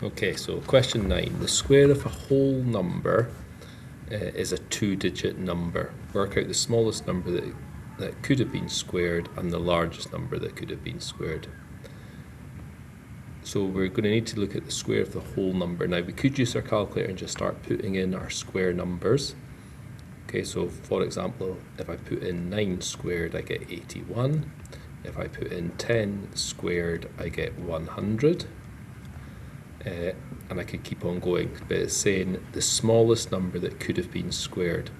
Okay, so question 9. The square of a whole number is a 2-digit number. Work out the smallest number that could have been squared and the largest number that could have been squared. So we're going to need to look at the square of the whole number. Now we could use our calculator and just start putting in our square numbers. Okay, so for example, if I put in 9 squared, I get 81. If I put in 10 squared, I get 100. And I could keep on going, but it's saying the smallest number that could have been squared.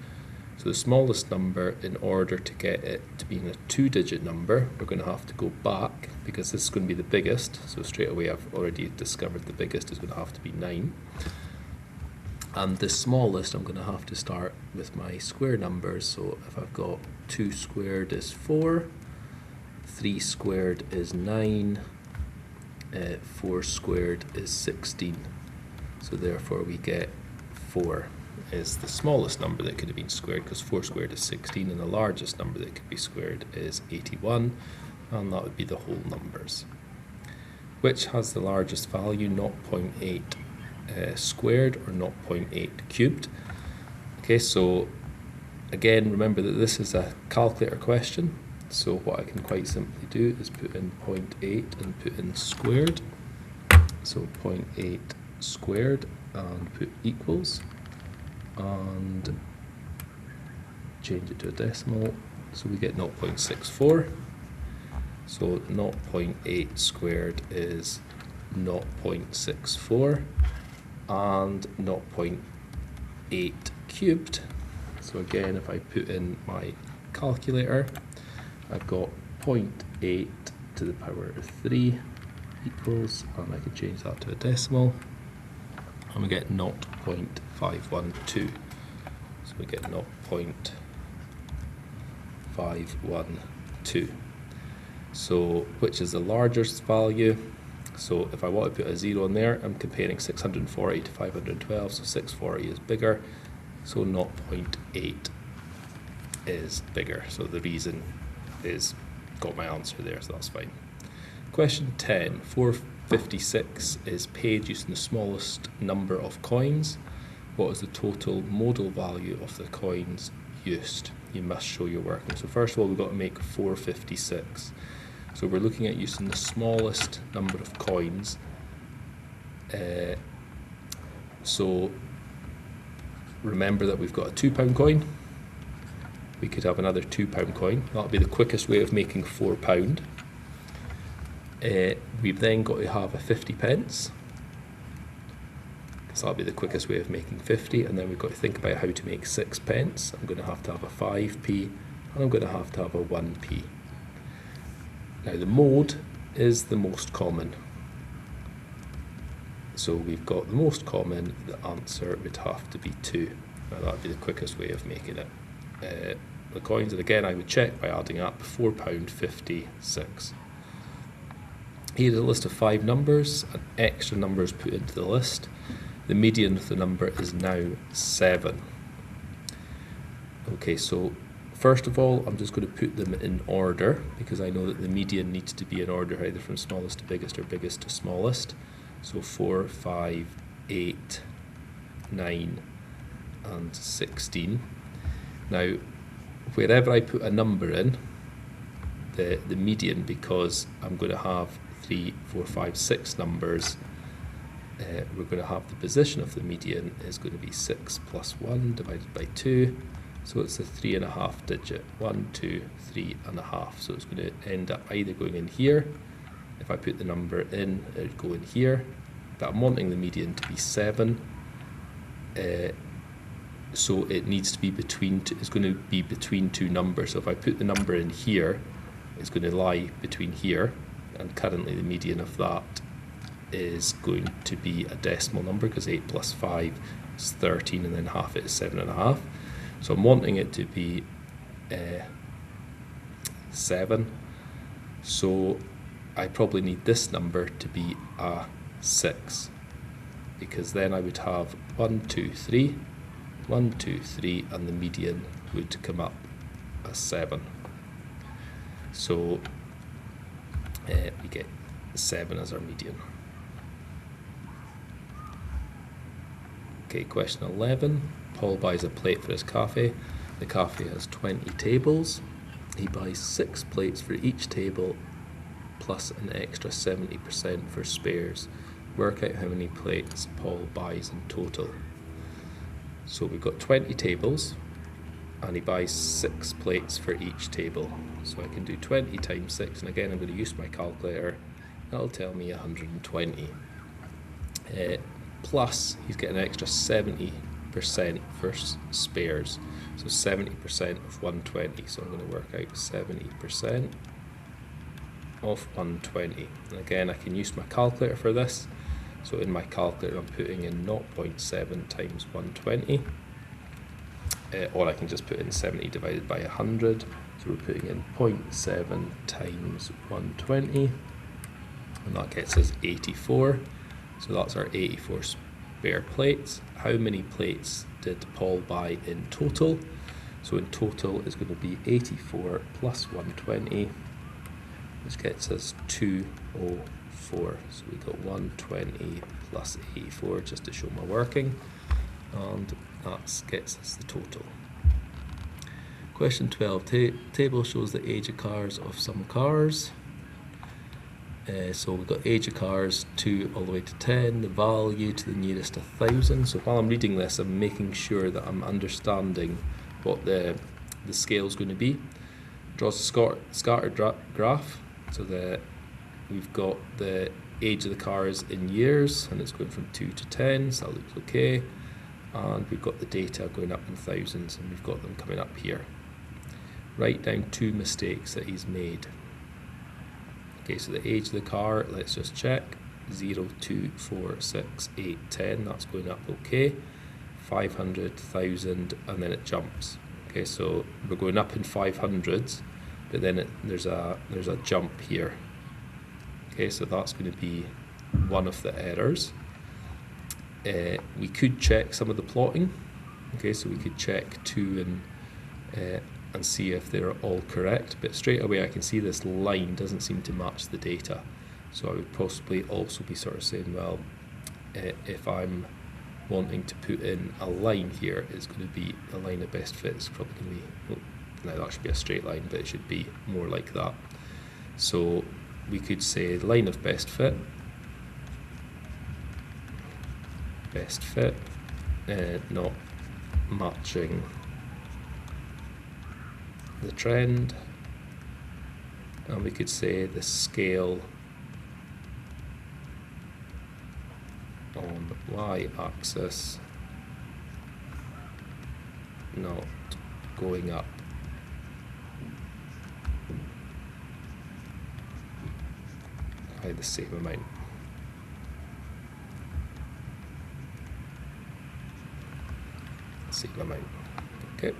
So the smallest number, in order to get it to be a 2-digit number, we're going to have to go back, because this is going to be the biggest. So straight away I've already discovered the biggest is going to have to be 9. And the smallest, I'm going to have to start with my square numbers. So if I've got 2 squared is 4, 3 squared is 9, 4 squared is 16. So therefore we get 4 is the smallest number that could have been squared, because 4 squared is 16, and the largest number that could be squared is 81, and that would be the whole numbers. Which has the largest value, 0.8 squared or 0.8 cubed? Okay, so again, remember that this is a calculator question. So what I can quite simply do is put in 0.8 and put in squared. So 0.8 squared and put equals, and change it to a decimal. So we get 0.64. So 0.8 squared is 0.64, and 0.8 cubed. So again, if I put in my calculator, I've got 0.8 to the power of 3 equals, and I can change that to a decimal, and we get 0.512. So we get 0.512. So which is the largest value? So if I want to put a 0 in there, I'm comparing 640 to 512, so 640 is bigger, so 0.8 is bigger. So the reason is, got my answer there, so that's fine. Question 10, 456 is paid using the smallest number of coins. What is the total modal value of the coins used? You must show your working. So first of all, we've got to make 456. So we're looking at using the smallest number of coins. So remember that we've got a £2 coin. We could have another £2 coin. That'll be the quickest way of making £4. We've then got to have a 50 pence. So that'll be the quickest way of making 50, and then we've got to think about how to make 6 pence. I'm going to have a 5p, and I'm going to have a 1p. Now the mode is the most common. So we've got the most common, the answer would have to be 2. Now that would be the quickest way of making it. The coins, and again I would check by adding up, £4.56. Here's a list of 5 numbers, and extra numbers put into the list. The median of the number is now 7. Okay, so first of all, I'm just going to put them in order, because I know that the median needs to be in order, either from smallest to biggest or biggest to smallest. So 4, 5, 8, 9, and 16. Now, wherever I put a number in, the median, because I'm going to have 3, 4, 5, 6 numbers, we're going to have the position of the median is going to be 6 plus 1 divided by 2. So it's a 3.5 digit, 1, 2, 3.5. So it's going to end up either going in here. If I put the number in, it would go in here. But I'm wanting the median to be 7. So it needs to be between, it's going to be between 2 numbers. So if I put the number in here, it's going to lie between here. And currently the median of that is going to be a decimal number, because 8 plus 5 is 13, and then half it is 7.5. So I'm wanting it to be 7. So I probably need this number to be a 6, because then I would have 1, 2, 3, 1, 2, 3, and the median would come up as 7. So we get 7 as our median. Okay, question 11. Paul buys a plate for his cafe. The cafe has 20 tables. He buys 6 plates for each table plus an extra 70% for spares. Work out how many plates Paul buys in total. So we've got 20 tables and he buys 6 plates for each table. So I can do 20 times 6, and again I'm going to use my calculator. That'll tell me 120. Plus he's getting an extra 70% for spares. So 70% of 120. So I'm going to work out 70% of 120. And again, I can use my calculator for this. So in my calculator, I'm putting in 0.7 times 120. Or I can just put in 70 divided by 100. So we're putting in 0.7 times 120. And that gets us 84. So that's our 84 spare plates. How many plates did Paul buy in total? So in total it's going to be 84 plus 120, which gets us 204. So we got 120 plus 84 just to show my working, and that gets us the total. Question 12. Table shows the age of cars of some cars. So we've got age of cars 2 all the way to 10, the value to the nearest 1,000. So while I'm reading this, I'm making sure that I'm understanding what the scale is going to be. Draws a scattered graph, so that we've got the age of the cars in years, and it's going from 2 to 10, so that looks okay. And we've got the data going up in thousands, and we've got them coming up here. Write down 2 mistakes that he's made. Okay, so the age of the car, let's just check. 0, 2, 4, 6, 8, 10, that's going up okay. 500, 1,000, and then it jumps. Okay, so we're going up in 500s, but then there's a jump here. Okay, so that's going to be one of the errors. We could check some of the plotting. Okay, so we could check 2 and see if they're all correct, but straight away I can see this line doesn't seem to match the data. So I would possibly also be sort of saying, well, if I'm wanting to put in a line here, it's going to be a line of best fit. It's probably going to be, well, now that should be a straight line, but it should be more like that. So we could say line of best fit, not matching the trend, and we could say the scale on y-axis not going up. By the same amount. Same amount. Okay.